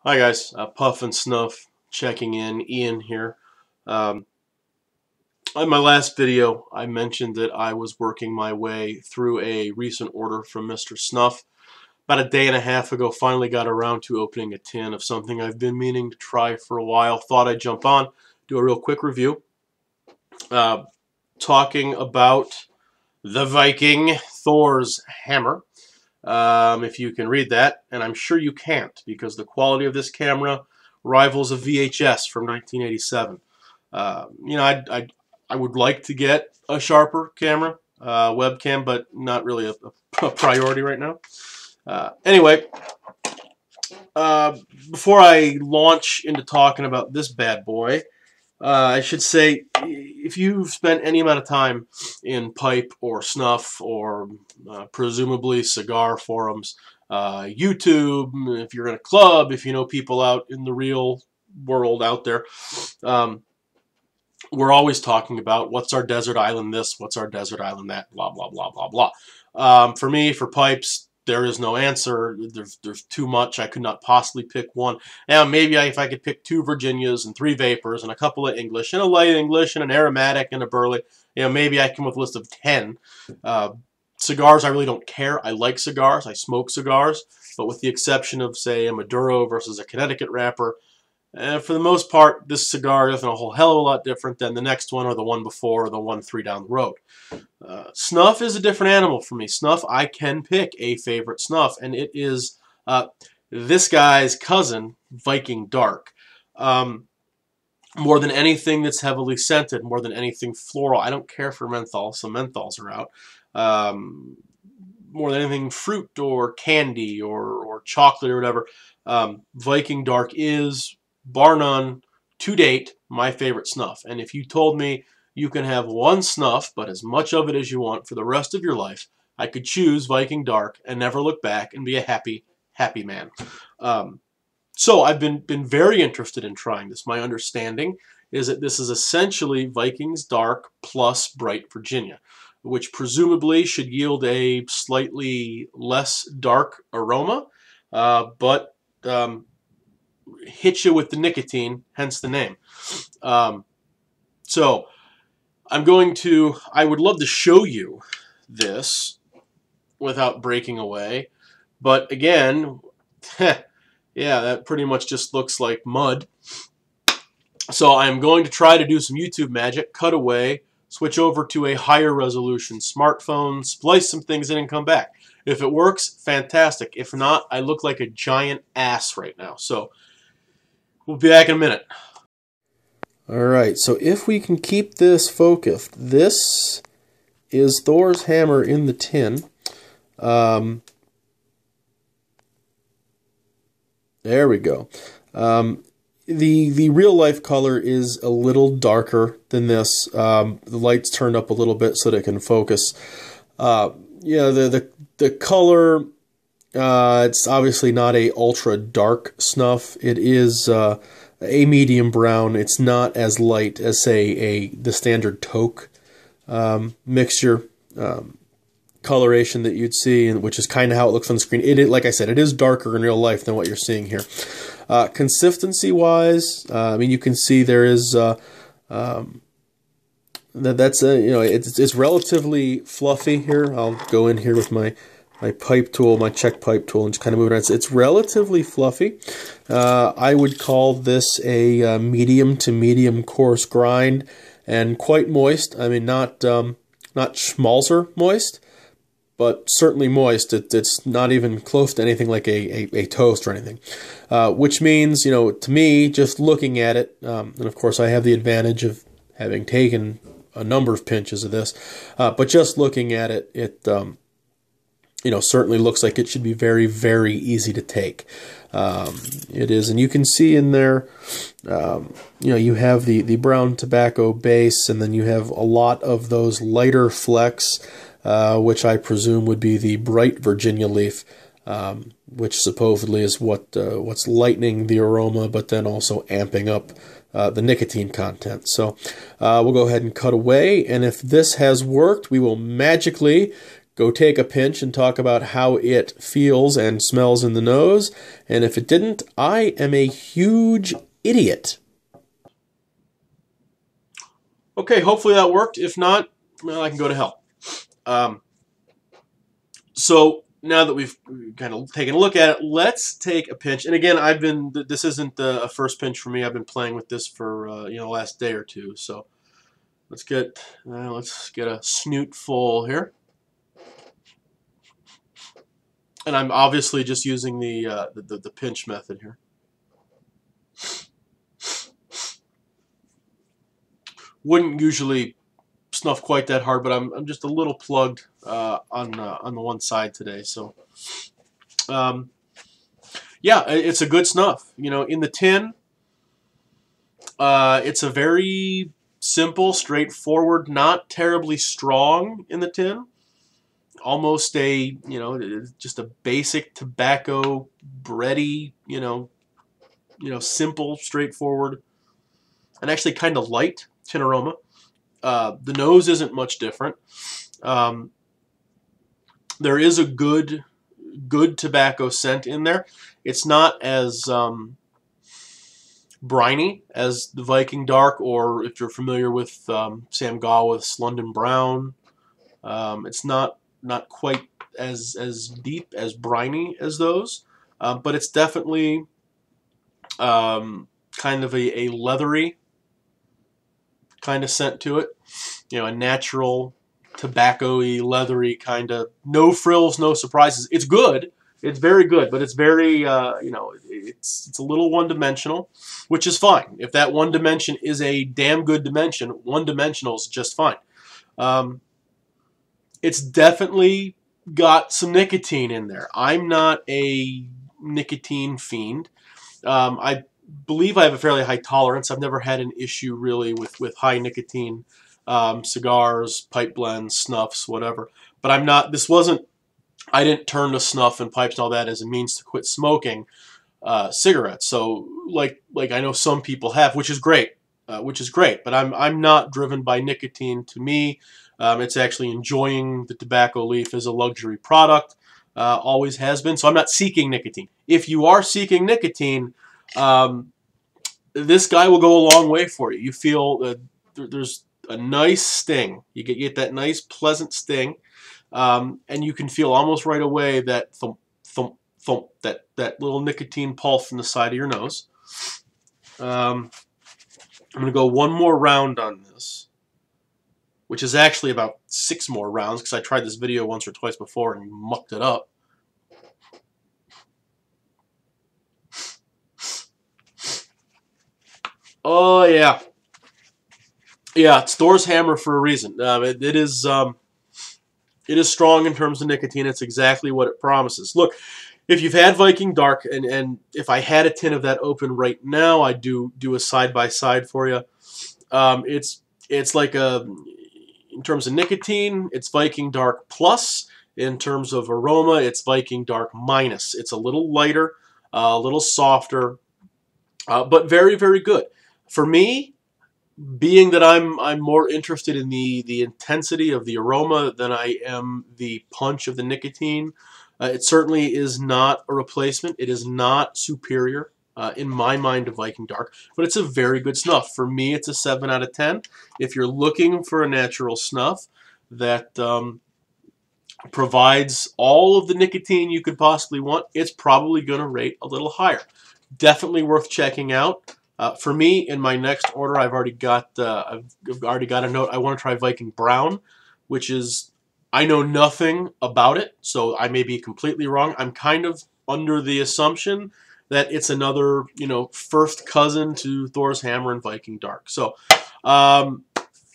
Hi guys, Puff and Snuff checking in. Ian here. Um, in my last video, I mentioned that I was working my way through a recent order from Mr. Snuff. About a day and a half ago, finally got around to opening a tin of something I've been meaning to try for a while. Thought I'd jump on, do a real quick review. Uh, Talking about the Viking, Thor's hammer. If you can read that, and I'm sure you can't because the quality of this camera rivals a VHS from 1987. I would like to get a sharper camera, webcam, but not really a priority right now. Anyway, before I launch into talking about this bad boy, I should say, if you've spent any amount of time in pipe or snuff or presumably cigar forums, YouTube, if you're in a club, if you know people out in the real world out there, we're always talking about what's our desert island this, what's our desert island that, blah, blah, blah, blah, blah. For me, for pipes, there is no answer. There's too much. I could not possibly pick one. Now, maybe if I could pick 2 Virginias and 3 Vapors and a couple of English and a light English and an aromatic and a Burley, maybe I come with a list of 10. Cigars, I really don't care. I like cigars. I smoke cigars. But with the exception of, say, a Maduro versus a Connecticut wrapper, for the most part, this cigar isn't a whole hell of a lot different than the next one or the one before or the one 3 down the road. Snuff is a different animal for me. Snuff, I can pick a favorite snuff, and it is this guy's cousin, Viking Dark. More than anything that's heavily scented, more than anything floral. I don't care for menthol. Some menthols are out. More than anything fruit or candy or chocolate or whatever. Viking Dark is, bar none, to date, my favorite snuff. And if you told me you can have one snuff, but as much of it as you want for the rest of your life, I could choose Viking Dark and never look back and be a happy, happy man. So I've been very interested in trying this. My understanding is that this is essentially Viking's Dark plus Bright Virginia, which presumably should yield a slightly less dark aroma, but hit you with the nicotine, hence the name. So I would love to show you this without breaking away, but again, yeah, that pretty much just looks like mud. So I'm going to try to do some YouTube magic, cut away, switch over to a higher resolution smartphone, splice some things in and come back. If it works, fantastic. If not, I look like a giant ass right now. So we'll be back in a minute. Alright, so if we can keep this focused, this is Thor's hammer in the tin. There we go. The real life color is a little darker than this. The light's turned up a little bit so that it can focus. Yeah, the color, it's obviously not a ultra dark snuff. It is a medium brown. It's not as light as, say, the standard taupe mixture coloration that you'd see, which is kind of how it looks on the screen. Like I said, it is darker in real life than what you're seeing here. Consistency-wise, I mean, you can see there is it's relatively fluffy here. I'll go in here with my pipe tool, my check pipe tool, and just kind of move it around. It's relatively fluffy. I would call this a medium to medium coarse grind and quite moist. I mean, not schmalzer moist, but certainly moist. It's not even close to anything like a toast or anything. Which means, to me, just looking at it, and of course I have the advantage of having taken a number of pinches of this, but just looking at it, it certainly looks like it should be very, very easy to take. It is, and you can see in there, you have the brown tobacco base, and then you have a lot of those lighter flecks, which I presume would be the bright Virginia leaf, which supposedly is what's lightening the aroma, but then also amping up the nicotine content. So we'll go ahead and cut away, and if this has worked, we will magically go take a pinch and talk about how it feels and smells in the nose. And if it didn't, I am a huge idiot. Okay, hopefully that worked. If not, well, I can go to hell. So now that we've kind of taken a look at it, let's take a pinch. And again, this isn't a first pinch for me. I've been playing with this for the last day or two. So let's get a snoot full here. And I'm obviously just using the pinch method here. Wouldn't usually snuff quite that hard, but I'm just a little plugged on the one side today. So yeah, it's a good snuff. In the tin, it's a very simple, straightforward, not terribly strong in the tin. Almost just a basic tobacco, bready, simple, straightforward, and actually kind of light tin aroma. The nose isn't much different. There is a good tobacco scent in there. It's not as briny as the Viking Dark, or if you're familiar with Sam Gawith's London Brown. It's not quite as deep, as briny as those, but it's definitely kind of a leathery kind of scent to it. A natural tobacco-y, leathery kind of, no frills, no surprises. It's good. It's very good, but it's very, it's a little one-dimensional, which is fine. If that one dimension is a damn good dimension, one-dimensional is just fine. It's definitely got some nicotine in there. I'm not a nicotine fiend. I believe I have a fairly high tolerance. I've never had an issue really with high nicotine cigars, pipe blends, snuffs, whatever. But I'm not. I didn't turn to snuff and pipes and all that as a means to quit smoking cigarettes. So like I know some people have, which is great. But I'm not driven by nicotine. To me, it's actually enjoying the tobacco leaf as a luxury product. Always has been. So I'm not seeking nicotine. If you are seeking nicotine, this guy will go a long way for you. You feel there's a nice sting. You get that nice pleasant sting, and you can feel almost right away that thump, thump, thump, that little nicotine pulse from the side of your nose. I'm going to go one more round on this, which is actually about 6 more rounds because I tried this video once or twice before and mucked it up. Oh yeah, it's Thor's hammer for a reason. It is strong in terms of nicotine. It's exactly what it promises. Look, if you've had Viking Dark, and if I had a tin of that open right now, I'd do a side by side for you. It's like in terms of nicotine, it's Viking Dark plus. In terms of aroma, it's Viking Dark minus. It's a little lighter, a little softer, but very, very good. For me, being that I'm more interested in the intensity of the aroma than I am the punch of the nicotine, it certainly is not a replacement. It is not superior in my mind to Viking Dark, but it's a very good snuff. For me, it's a 7 out of 10. If you're looking for a natural snuff that provides all of the nicotine you could possibly want, it's probably going to rate a little higher. Definitely worth checking out. For me, in my next order, I've already got a note. I want to try Viking Brown, which is, I know nothing about it, so I may be completely wrong. I'm kind of under the assumption that it's another, first cousin to Thor's Hammer and Viking Dark. So,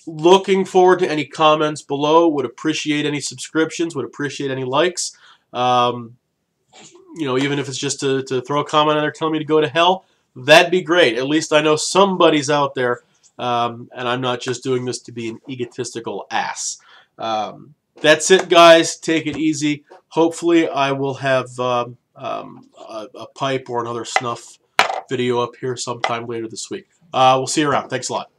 looking forward to any comments below. Would appreciate any subscriptions. Would appreciate any likes. Even if it's just to throw a comment on there telling me to go to hell. That'd be great. At least I know somebody's out there, and I'm not just doing this to be an egotistical ass. That's it, guys. Take it easy. Hopefully, I will have a pipe or another snuff video up here sometime later this week. We'll see you around. Thanks a lot.